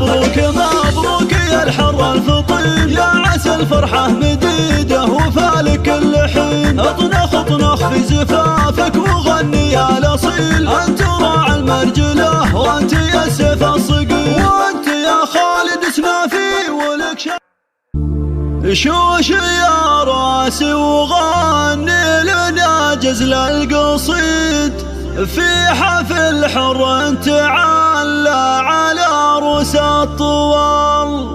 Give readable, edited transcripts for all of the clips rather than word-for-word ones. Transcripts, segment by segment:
مبروك مبروك يا الحر الفطين، يا عسى الفرحة مديدة وفالك كل حين. اطنخ اطنخ في زفافك وغني يا الأصيل، أنت راعي المرجلة وأنت يا سيف الصقيل، وأنت يا خالد سنافي ولك شوش يا راسي وغني لنا جزل القصيد. في حفل حر تعلى على عروس الطوال،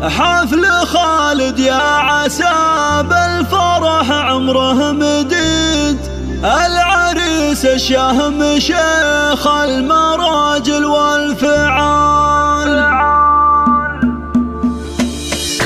حفل خالد يا عسى بالفرح عمره مديد. العريس الشهم شيخ المراجل والفعال،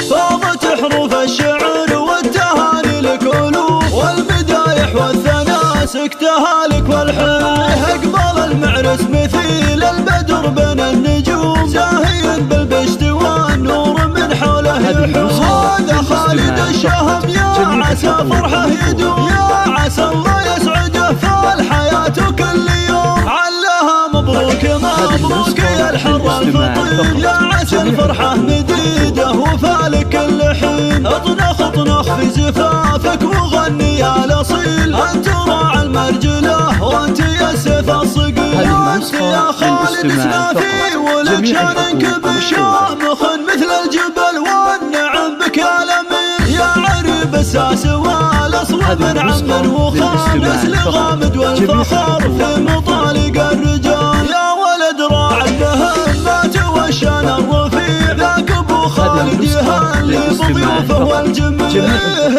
فاضت حروف الشعر والتهاني لكلوب، والمدايح والثناء سكتها لك والحب. اقبل المعرس مثيل البدر بين النجوم، زاهي بالبشت والنور من حوله يحوم. هذا خالد الشهم يا عسى فرحه يدوم، يا عسى الله يسعده في الحياة كل يوم. علها مبروك مبروك يا الحر الفطين، يا عسى الفرحة مديدة وفالك كل حين. اطنخ اطنخ في زفافك وغني يا الأصيل، أنت راعي المرجلة وأنت يا سيف الصقيل، وأنت يا خالد سنافي ولك شانك بشامخ مثل الجبل، والنعم بك يا الأمير. يا عريب الساس والأصل من عم وخالص لغامد والفخر في مطالق الرجال. يا ولد راعي المهمات والشان الرفيع، ذاك ابو خالد يهلي بضيوفه والجميع.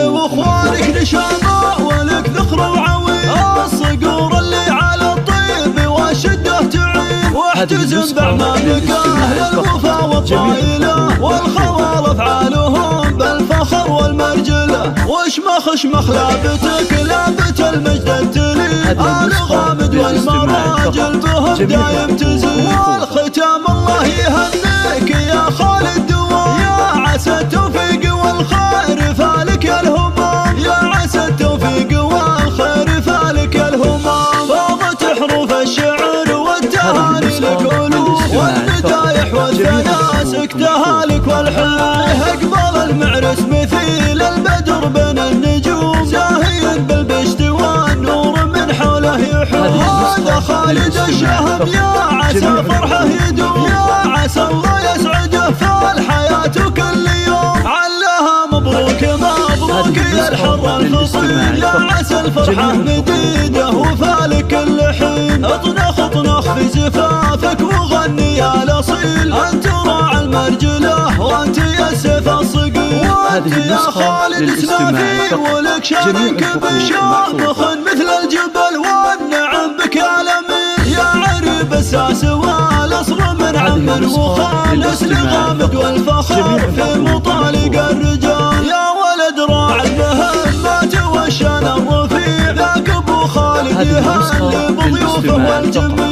واخوانك نشامة ولك ذخر وعويل، الصقور اللي على الطيب والشدة تعين. واحتزم باعمامك اهل الوفا والطايلة، والخوال افعالهم بالفخر والمرجلة. وشمخ شمخ لابتك لابت المجد التليل، آل غامد والمراجل بهم دايم تزيد. والختام الله يهنيك يا خالد دوام، يا عسى التوفيق والخير فالك الهمام، يا عسى التوفيق والخير فالك الهمام. فاضت حروف الشعر والتهاني لكلوب، والمدايح والثناء سكتها لك والحب. اقبل المعرس مثيل البدر بين النجوم، زاهي بالبشت والنور من حوله يحوم. هذا خالد الشهم يا عسى فرحه يدوم، يا عسى الله يسعده في الحياة كل يوم. علها مبروك مبروك يا الحر الفطين، يا عسى الفرحة مديدة وفالك كل حين. اطنخ اطنخ في زفافك وغني يا الأصيل، أنت راعي المرجلة وأنت يا سيف الصقيل، وأنت يا خالد سنافي ولك شانك بشامخ مثل الجبل، والنعم بك يا الأمير. يا عريب الساس والأصل من عم وخالص لغامد والفخر في مطالق الرجال. يا ولد راعي المهمات والشان الرفيع، ذاك ابو خالد يهلي بضيوفه والجميع.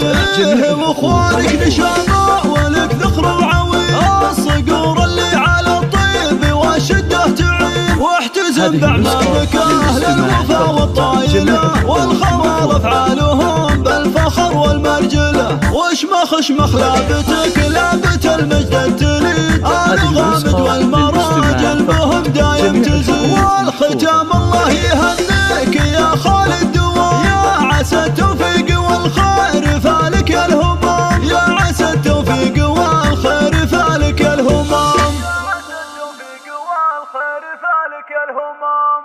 واخوانك نشامة ولك ذخر وعويل، الصقور اللي على الطيب والشدة تعين. واحتزم باعمامك اهل الوفا والطايلة، والخوال افعالهم بالفخر والمرجلة. وشمخ شمخ لابتك لابت المجد التليد، آل غامد والمراجل بهم دايم تزيد. والختام الله يهنيك يا خالد دوام، يا عسى التوفيق والخير فالك الهمام، يا عسى التوفيق والخير فالك الهمام، يا عسى التوفيق والخير فالك الهمام.